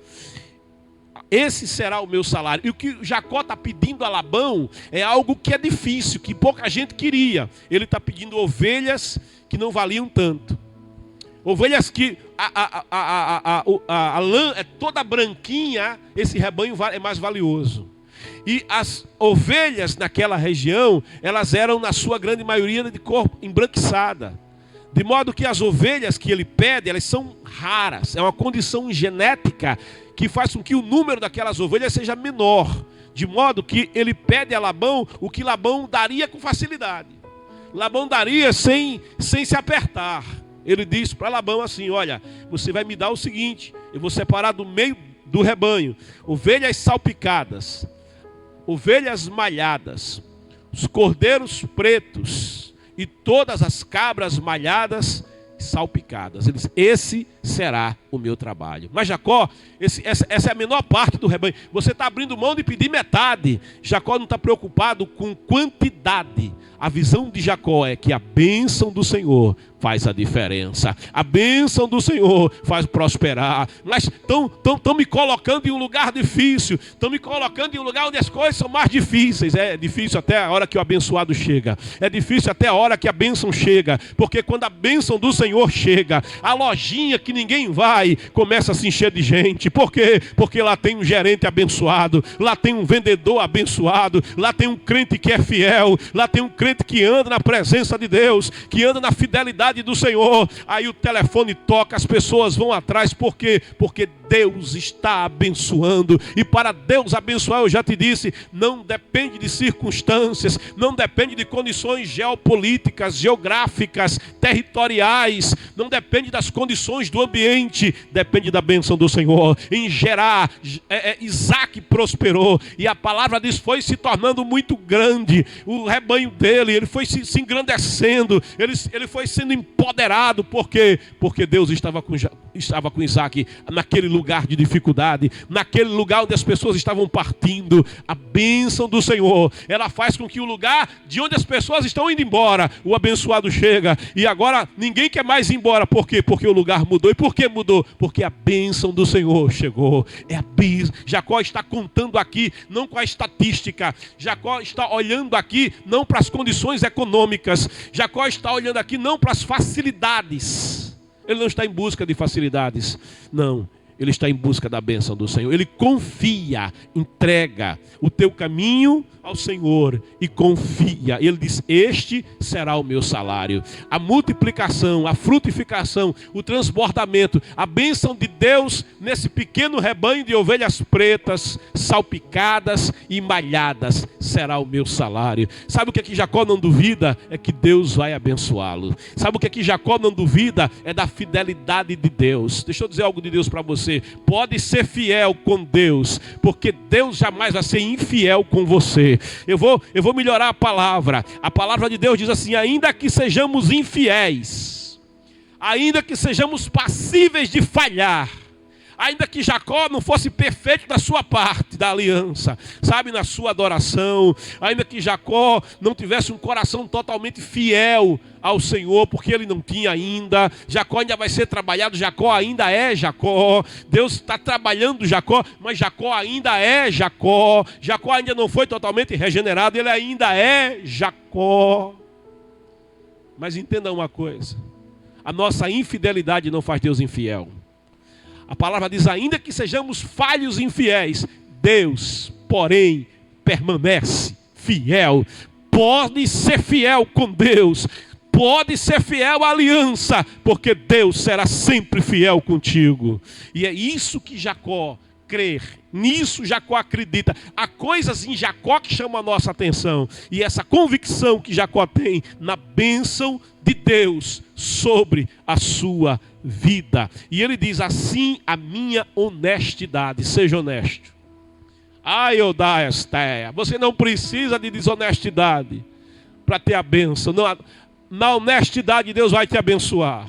esse será o meu salário. E o que Jacó está pedindo a Labão é algo que é difícil, que pouca gente queria. Ele está pedindo ovelhas que não valiam tanto. Ovelhas que a lã é toda branquinha, esse rebanho é mais valioso. E as ovelhas naquela região, elas eram na sua grande maioria de cor embranquiçada. De modo que as ovelhas que ele pede, elas são raras. É uma condição genética que faz com que o número daquelas ovelhas seja menor. De modo que ele pede a Labão o que Labão daria com facilidade. Labão daria sem se apertar. Ele diz para Labão assim, olha, você vai me dar o seguinte, eu vou separar do meio do rebanho, ovelhas salpicadas, ovelhas malhadas, os cordeiros pretos e todas as cabras malhadas e salpicadas. Ele diz, esse será o meu trabalho. Mas Jacó, essa é a menor parte do rebanho. Você está abrindo mão de pedir metade. Jacó não está preocupado com quantidade. A visão de Jacó é que a bênção do Senhor faz a diferença. A bênção do Senhor faz prosperar. Mas estão me colocando em um lugar difícil. Estão me colocando em um lugar onde as coisas são mais difíceis. É difícil até a hora que o abençoado chega. É difícil até a hora que a bênção chega. Porque quando a bênção do Senhor chega, a lojinha que ninguém vai começa a se encher de gente. Por quê? Porque lá tem um gerente abençoado. Lá tem um vendedor abençoado. Lá tem um crente que é fiel. Lá tem um crente que anda na presença de Deus, que anda na fidelidade do Senhor. Aí o telefone toca, as pessoas vão atrás. Por quê? Porque Deus está abençoando. E para Deus abençoar, eu já te disse, não depende de circunstâncias, não depende de condições geopolíticas, geográficas, territoriais, não depende das condições do ambiente, depende da bênção do Senhor. Em Gerar, Isaac prosperou, e a palavra diz, foi se tornando muito grande, o rebanho dele, ele foi se engrandecendo, ele foi sendo empoderado. Por quê? Porque Deus estava com Isaac naquele lugar de dificuldade, naquele lugar onde as pessoas estavam partindo. A bênção do Senhor, ela faz com que o lugar de onde as pessoas estão indo embora, o abençoado chega, e agora ninguém quer mais ir embora. Por quê? Porque o lugar mudou. E por que mudou? Porque a bênção do Senhor chegou. É a bênção. Jacó está contando aqui, não com a estatística. Jacó está olhando aqui, não para as condições econômicas. Jacó está olhando aqui, não para as facilidades. Ele não está em busca de facilidades. Não. Ele está em busca da bênção do Senhor. Ele confia, entrega o teu caminho ao Senhor e confia. Ele diz, este será o meu salário. A multiplicação, a frutificação, o transbordamento, a bênção de Deus nesse pequeno rebanho de ovelhas pretas, salpicadas e malhadas, será o meu salário. Sabe o que é que Jacó não duvida? É que Deus vai abençoá-lo. Sabe o que é que Jacó não duvida? É da fidelidade de Deus. Deixa eu dizer algo de Deus para você. Pode ser fiel com Deus, porque Deus jamais vai ser infiel com você. Eu vou melhorar a palavra. A palavra de Deus diz assim, ainda que sejamos infiéis, ainda que sejamos passíveis de falhar, ainda que Jacó não fosse perfeito da sua parte da aliança, sabe, na sua adoração, ainda que Jacó não tivesse um coração totalmente fiel ao Senhor, porque ele não tinha ainda, Jacó ainda vai ser trabalhado, Jacó ainda é Jacó, Deus está trabalhando Jacó, mas Jacó ainda é Jacó, Jacó ainda não foi totalmente regenerado, ele ainda é Jacó. Mas entenda uma coisa, a nossa infidelidade não faz Deus infiel. A palavra diz, ainda que sejamos falhos e infiéis, Deus, porém, permanece fiel. Pode ser fiel com Deus, pode ser fiel à aliança, porque Deus será sempre fiel contigo. E é isso que Jacó crê, nisso Jacó acredita. Há coisas em Jacó que chamam a nossa atenção, e essa convicção que Jacó tem na bênção de Deus sobre a sua vida. E ele diz assim, a minha honestidade, seja honesto. Estéia, você não precisa de desonestidade para ter a bênção. Não, na honestidade Deus vai te abençoar.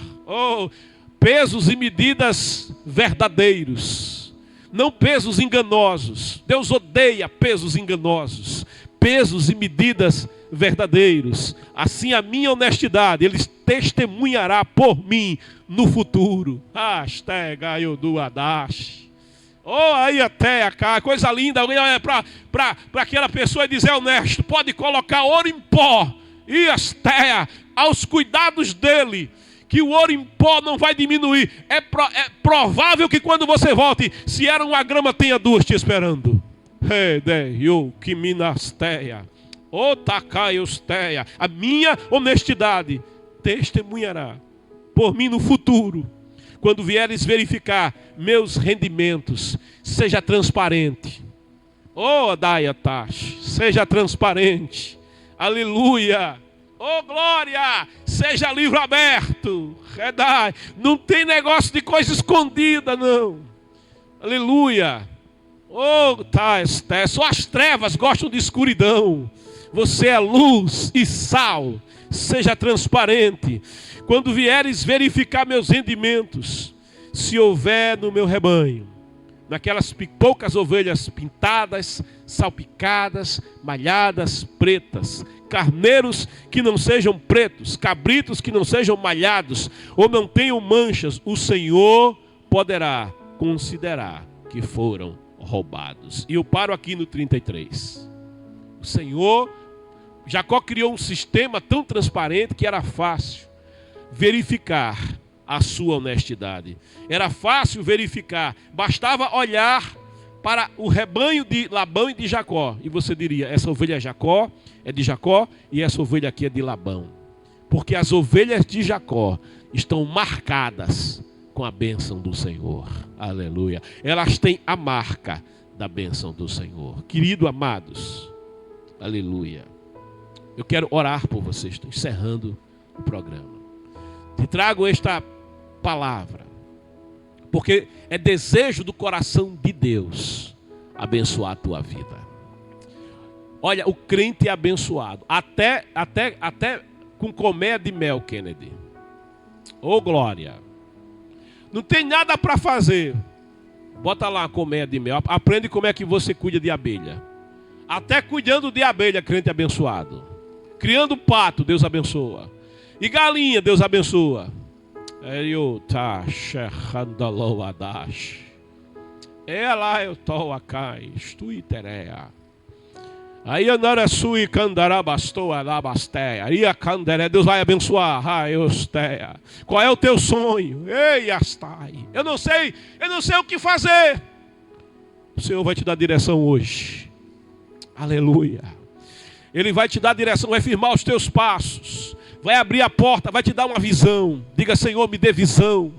Pesos e medidas verdadeiros, não pesos enganosos. Deus odeia pesos enganosos, pesos e medidas verdadeiros. Assim a minha honestidade, Ele testemunhará por mim no futuro. Aí até cá, coisa linda. Alguém olha para aquela pessoa e dizer, honesto, pode colocar ouro em pó e astéia aos cuidados dele, que o ouro em pó não vai diminuir. É provável que quando você volte, se era uma grama, tenha duas te esperando. A minha honestidade testemunhará por mim no futuro. Quando vieres verificar meus rendimentos, seja transparente. Seja transparente. Aleluia. Glória, seja livro aberto. Não tem negócio de coisa escondida, não. Aleluia. Só as trevas gostam de escuridão. Você é luz e sal. Seja transparente. Quando vieres verificar meus rendimentos, se houver no meu rebanho, naquelas poucas ovelhas pintadas, salpicadas, malhadas, pretas, carneiros que não sejam pretos, cabritos que não sejam malhados, ou não tenham manchas, o Senhor poderá considerar que foram roubados. E eu paro aqui no 33. O Senhor, Jacó criou um sistema tão transparente que era fácil verificar a sua honestidade. Era fácil verificar, bastava olhar para o rebanho de Labão e de Jacó, e você diria, essa ovelha é de Jacó, e essa ovelha aqui é de Labão. Porque as ovelhas de Jacó estão marcadas com a bênção do Senhor. Aleluia. Elas têm a marca da bênção do Senhor. Querido amados, aleluia. Eu quero orar por vocês, estou encerrando o programa. Te trago esta palavra, porque é desejo do coração de Deus abençoar a tua vida. Olha, o crente é abençoado, até com colmeia de mel, Kennedy. Glória. Não tem nada para fazer. Bota lá a colmeia de mel, aprende como é que você cuida de abelha. Até cuidando de abelha, crente abençoado. Criando pato, Deus abençoa. E galinha, Deus abençoa. Ela eu tô acai, estuiterea. Aí anara sui candarabastou alabasteia. Aí a canderé, Deus vai abençoar. Osteia. Qual é o teu sonho? Ei, astai. Eu não sei o que fazer. O Senhor vai te dar direção hoje. Aleluia. Ele vai te dar direção, vai firmar os teus passos. Vai abrir a porta, vai te dar uma visão. Diga, Senhor, me dê visão.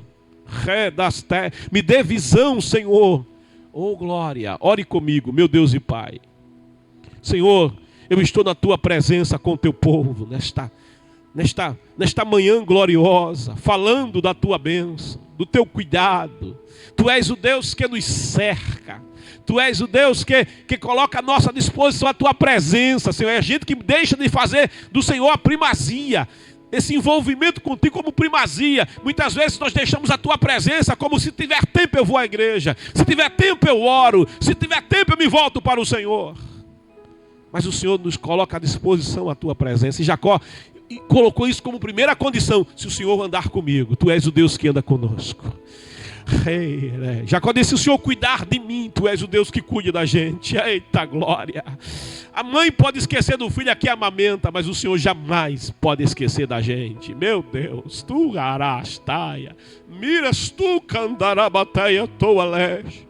Me dê visão, Senhor. Glória. Ore comigo, meu Deus e Pai. Senhor, eu estou na tua presença com o teu povo, nesta manhã gloriosa, falando da tua bênção, do teu cuidado. Tu és o Deus que nos cerca. Tu és o Deus que coloca à nossa disposição a tua presença, Senhor. É gente que deixa de fazer do Senhor a primazia. esse envolvimento contigo como primazia. Muitas vezes nós deixamos a tua presença como: se tiver tempo eu vou à igreja, se tiver tempo eu oro, se tiver tempo eu me volto para o Senhor. Mas o Senhor nos coloca à disposição a tua presença. E Jacó colocou isso como primeira condição: se o Senhor andar comigo, tu és o Deus que anda conosco. Jacó disse: se o Senhor cuidar de mim, tu és o Deus que cuide da gente. Eita glória! A mãe pode esquecer do filho que amamenta, mas o Senhor jamais pode esquecer da gente. Meu Deus, tu arastaia, miras tu candarabateia toa leste.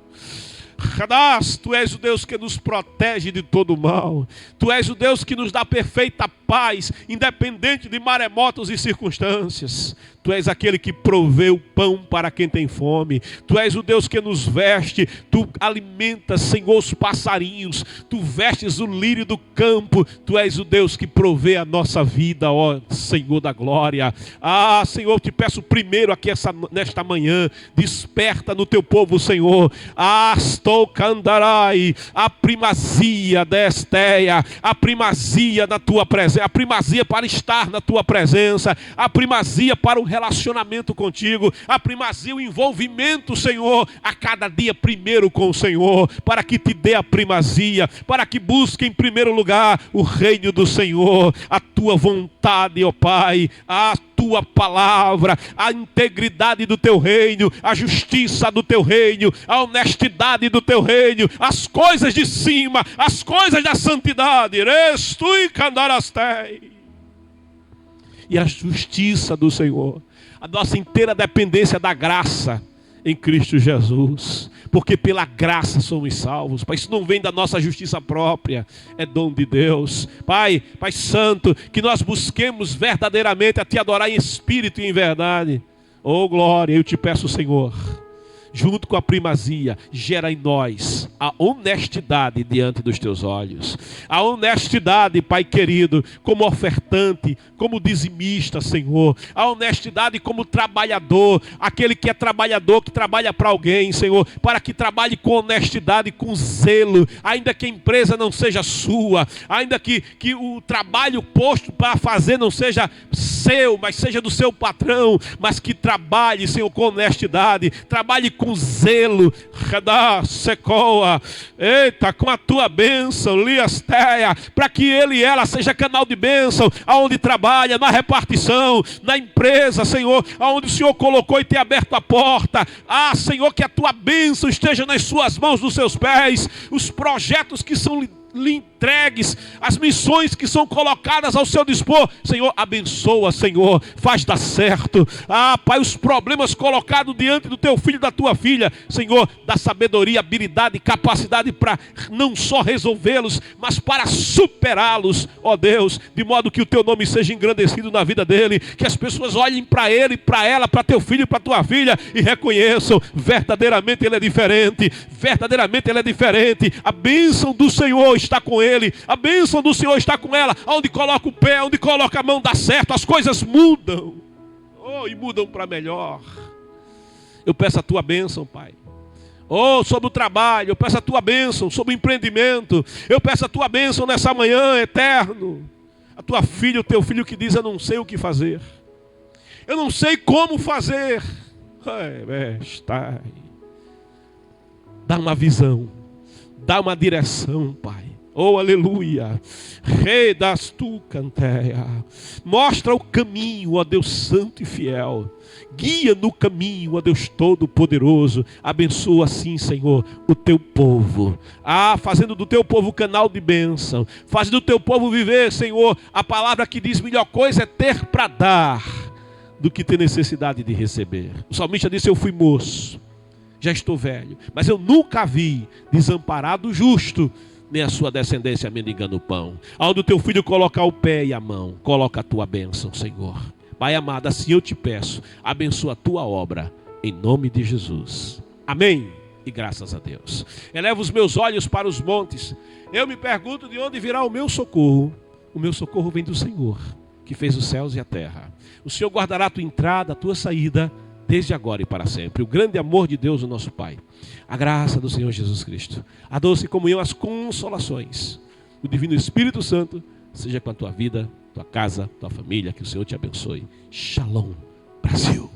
Tu és o Deus que nos protege de todo mal. Tu és o Deus que nos dá perfeita paz, independente de maremotos e circunstâncias. Tu és aquele que provê o pão para quem tem fome. Tu és o Deus que nos veste. Tu alimentas, Senhor, os passarinhos. Tu vestes o lírio do campo. Tu és o Deus que provê a nossa vida, ó Senhor da glória. Ah, Senhor, eu te peço primeiro aqui nesta manhã, desperta no teu povo, Senhor. Ah, estou candarai, a primazia da Esteia, a primazia da tua presença, a primazia para estar na tua presença, a primazia para o relacionamento contigo, a primazia, o envolvimento, Senhor, a cada dia primeiro com o Senhor, para que te dê a primazia, para que busque em primeiro lugar o reino do Senhor, a tua vontade, ó Pai, a tua palavra, a integridade do teu reino, a justiça do teu reino, a honestidade do teu reino, as coisas de cima, as coisas da santidade, e a justiça do Senhor, a nossa inteira dependência da graça em Cristo Jesus, porque pela graça somos salvos. Pai, isso não vem da nossa justiça própria, é dom de Deus. Pai Santo, que nós busquemos verdadeiramente a te adorar em espírito e em verdade. Oh glória, eu te peço, Senhor, junto com a primazia, gera em nós a honestidade diante dos teus olhos. A honestidade, Pai querido, como ofertante, como dizimista, Senhor. A honestidade como trabalhador, aquele que é trabalhador, que trabalha para alguém, Senhor, para que trabalhe com honestidade, com zelo, ainda que a empresa não seja sua, ainda que o trabalho posto para fazer não seja seu, mas seja do seu patrão, mas que trabalhe, Senhor, com honestidade, trabalhe com zelo, com a tua bênção, liasteia, para que ele e ela seja canal de bênção, aonde trabalha, na repartição, na empresa, Senhor, aonde o Senhor colocou e tem aberto a porta. Ah, Senhor, que a tua bênção esteja nas suas mãos, nos seus pés, os projetos que são lhe entregues, as missões que são colocadas ao seu dispor, Senhor, abençoa, Senhor, faz dar certo. Ah, Pai, os problemas colocados diante do teu filho e da tua filha, Senhor, dá sabedoria, habilidade e capacidade para não só resolvê-los, mas para superá-los, ó Deus, de modo que o teu nome seja engrandecido na vida dele, que as pessoas olhem para ele, para ela, para teu filho e para tua filha e reconheçam, verdadeiramente ele é diferente, verdadeiramente ele é diferente. A bênção do Senhor está com ele, a bênção do Senhor está com ela. Onde coloca o pé, onde coloca a mão, dá certo, as coisas mudam, e mudam para melhor. Eu peço a tua bênção, Pai, sobre o trabalho, eu peço a tua bênção sobre o empreendimento, eu peço a tua bênção nessa manhã, eterno. A tua filha, o teu filho que diz: eu não sei o que fazer, eu não sei como fazer. Dá uma visão, dá uma direção, Pai. Oh, aleluia. Rei das tu canteia. Mostra o caminho, ó Deus santo e fiel. Guia no caminho, ó Deus todo-poderoso. Abençoa assim, Senhor, o teu povo. Fazendo do teu povo canal de bênção. Faz do teu povo viver, Senhor, a palavra que diz: melhor coisa é ter para dar do que ter necessidade de receber. O salmista disse: eu fui moço, já estou velho, mas eu nunca vi desamparado o justo, nem a sua descendência mendigando o pão. Aonde o teu filho colocar o pé e a mão, coloca a tua bênção, Senhor. Pai amado, assim eu te peço, abençoa a tua obra, em nome de Jesus. Amém. E graças a Deus. Eleva os meus olhos para os montes. Eu me pergunto de onde virá o meu socorro. O meu socorro vem do Senhor, que fez os céus e a terra. O Senhor guardará a tua entrada, a tua saída, desde agora e para sempre. O grande amor de Deus, o nosso Pai, a graça do Senhor Jesus Cristo, a doce comunhão, as consolações, o divino Espírito Santo, seja com a tua vida tua casa, tua família, que o Senhor te abençoe. Shalom, Brasil.